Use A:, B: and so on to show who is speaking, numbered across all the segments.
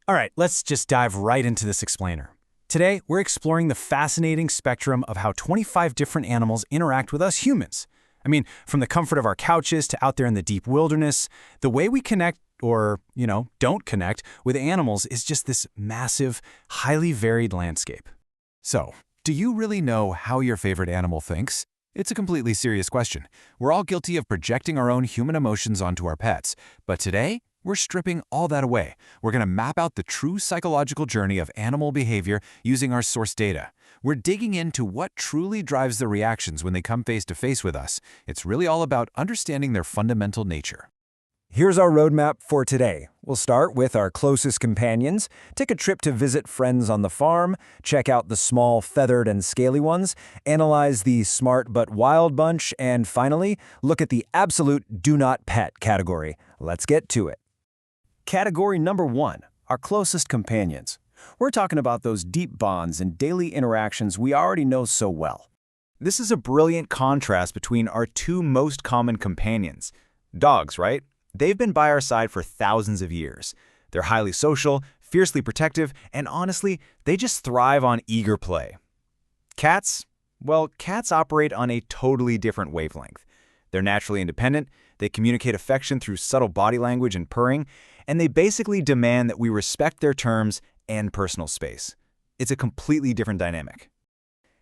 A: All right, let's just dive right into this explainer. Today, we're exploring the fascinating spectrum of how 25 different animals interact with us humans. I mean, from the comfort of our couches to out there in the deep wilderness, the way we connect or, don't connect with animals is just this massive, highly varied landscape.
B: So, do you really know how your favorite animal thinks? It's a completely serious question. We're all guilty of projecting our own human emotions onto our pets, but today, we're stripping all that away. We're going to map out the true psychological journey of animal behavior using our source data. We're digging into what truly drives their reactions when they come face to face with us. It's really all about understanding their fundamental nature.
C: Here's our roadmap for today. We'll start with our closest companions, take a trip to visit friends on the farm, check out the small feathered and scaly ones, analyze the smart but wild bunch, and finally, look at the absolute do not pet category. Let's get to it. Category number 1, our closest companions. We're talking about those deep bonds and daily interactions we already know so well.
A: This is a brilliant contrast between our two most common companions. Dogs, right? They've been by our side for thousands of years. They're highly social, fiercely protective, and honestly, they just thrive on eager play. Cats? Well, cats operate on a totally different wavelength. They're naturally independent, they communicate affection through subtle body language and purring, and they basically demand that we respect their terms and personal space. It's a completely different dynamic.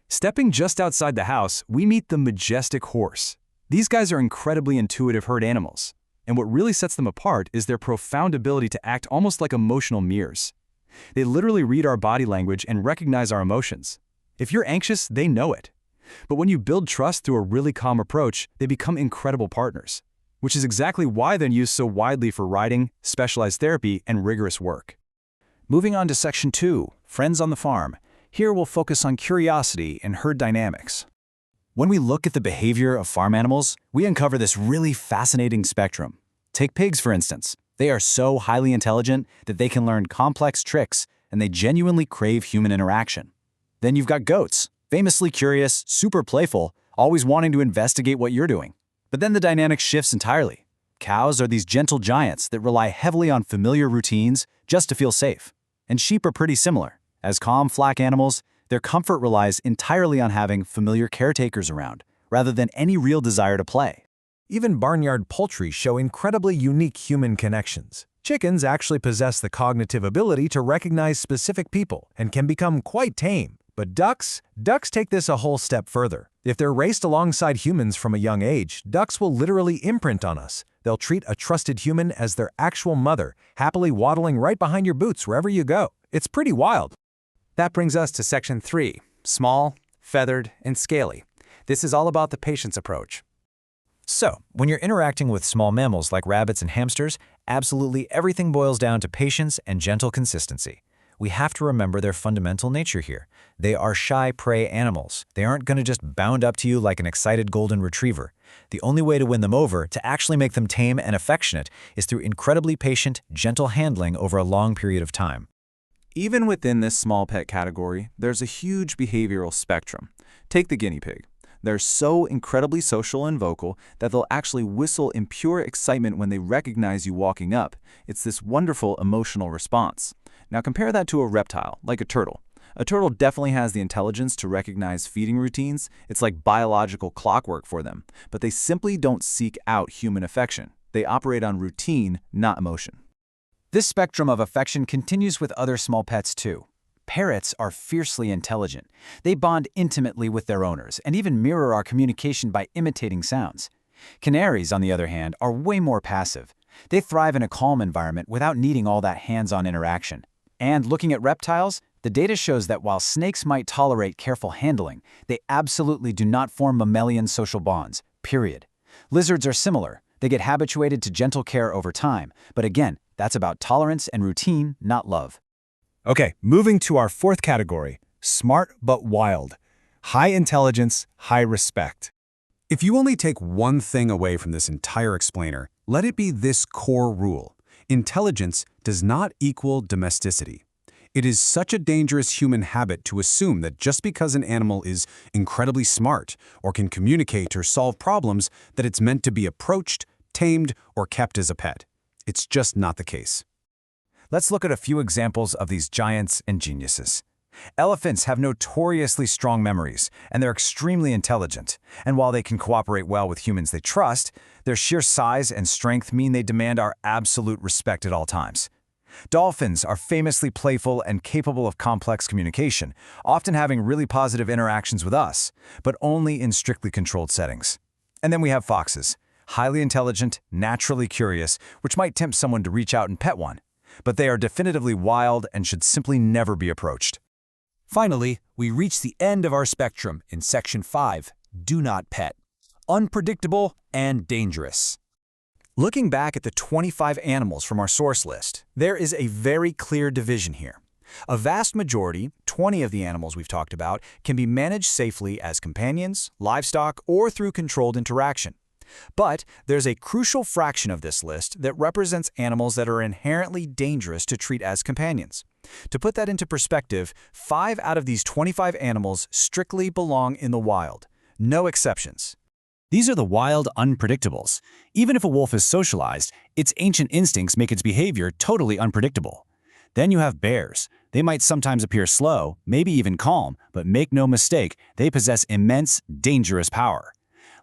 C: Stepping just outside the house, we meet the majestic horse. These guys are incredibly intuitive herd animals, and what really sets them apart is their profound ability to act almost like emotional mirrors. They literally read our body language and recognize our emotions. If you're anxious, they know it. But when you build trust through a really calm approach, they become incredible partners, which is exactly why they're used so widely for riding, specialized therapy, and rigorous work. Moving on to Section 2, Friends on the Farm. Here we'll focus on curiosity and herd dynamics. When we look at the behavior of farm animals, we uncover this really fascinating spectrum. Take pigs, for instance. They are so highly intelligent that they can learn complex tricks, and they genuinely crave human interaction. Then you've got goats, famously curious, super playful, always wanting to investigate what you're doing. But then the dynamic shifts entirely. Cows are these gentle giants that rely heavily on familiar routines just to feel safe. And sheep are pretty similar. As calm, flack animals, their comfort relies entirely on having familiar caretakers around, rather than any real desire to play.
D: Even barnyard poultry show incredibly unique human connections. Chickens actually possess the cognitive ability to recognize specific people and can become quite tame. But ducks take this a whole step further. If they're raised alongside humans from a young age, ducks will literally imprint on us. They'll treat a trusted human as their actual mother, happily waddling right behind your boots wherever you go. It's pretty wild.
A: That brings us to Section 3, Small, Feathered, and Scaly. This is all about the patience approach.
C: So, when you're interacting with small mammals like rabbits and hamsters, absolutely everything boils down to patience and gentle consistency. We have to remember their fundamental nature here. They are shy prey animals. They aren't going to just bound up to you like an excited golden retriever. The only way to win them over, to actually make them tame and affectionate, is through incredibly patient, gentle handling over a long period of time.
B: Even within this small pet category, there's a huge behavioral spectrum. Take the guinea pig. They're so incredibly social and vocal that they'll actually whistle in pure excitement when they recognize you walking up. It's this wonderful emotional response. Now compare that to a reptile, like a turtle. A turtle definitely has the intelligence to recognize feeding routines. It's like biological clockwork for them. But they simply don't seek out human affection. They operate on routine, not emotion.
C: This spectrum of affection continues with other small pets too. Parrots are fiercely intelligent. They bond intimately with their owners and even mirror our communication by imitating sounds. Canaries, on the other hand, are way more passive. They thrive in a calm environment without needing all that hands-on interaction. And looking at reptiles, the data shows that while snakes might tolerate careful handling, they absolutely do not form mammalian social bonds, period. Lizards are similar. They get habituated to gentle care over time, but again, that's about tolerance and routine, not love.
D: Okay, moving to our fourth category, smart but wild. High intelligence, high respect. If you only take one thing away from this entire explainer, let it be this core rule. Intelligence does not equal domesticity. It is such a dangerous human habit to assume that just because an animal is incredibly smart or can communicate or solve problems that it's meant to be approached, tamed, or kept as a pet. It's just not the case.
A: Let's look at a few examples of these giants and geniuses. Elephants have notoriously strong memories, and they're extremely intelligent. And while they can cooperate well with humans they trust, their sheer size and strength mean they demand our absolute respect at all times. Dolphins are famously playful and capable of complex communication, often having really positive interactions with us, but only in strictly controlled settings. And then we have foxes, highly intelligent, naturally curious, which might tempt someone to reach out and pet one. But they are definitively wild and should simply never be approached.
C: Finally, we reach the end of our spectrum in Section 5, Do Not Pet. Unpredictable and dangerous. Looking back at the 25 animals from our source list, there is a very clear division here. A vast majority, 20 of the animals we've talked about, can be managed safely as companions, livestock, or through controlled interaction. But there's a crucial fraction of this list that represents animals that are inherently dangerous to treat as companions. To put that into perspective, 5 out of these 25 animals strictly belong in the wild. No exceptions.
B: These are the wild unpredictables. Even if a wolf is socialized, its ancient instincts make its behavior totally unpredictable. Then you have bears. They might sometimes appear slow, maybe even calm, but make no mistake, they possess immense, dangerous power.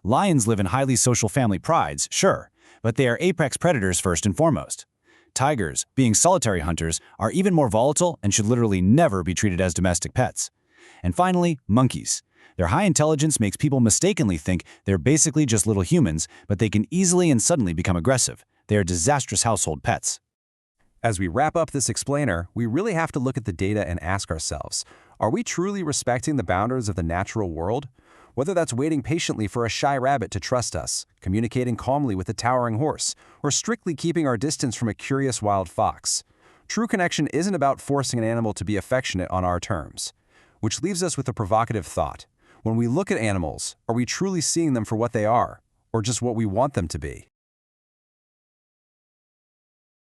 B: Lions live in highly social family prides, sure, but they are apex predators first and foremost. Tigers, being solitary hunters, are even more volatile and should literally never be treated as domestic pets. And finally, monkeys. Their high intelligence makes people mistakenly think they're basically just little humans, but they can easily and suddenly become aggressive. They are disastrous household pets.
C: As we wrap up this explainer, we really have to look at the data and ask ourselves, are we truly respecting the boundaries of the natural world? Whether that's waiting patiently for a shy rabbit to trust us, communicating calmly with a towering horse, or strictly keeping our distance from a curious wild fox. True connection isn't about forcing an animal to be affectionate on our terms. Which leaves us with a provocative thought. When we look at animals, are we truly seeing them for what they are, or just what we want them to be?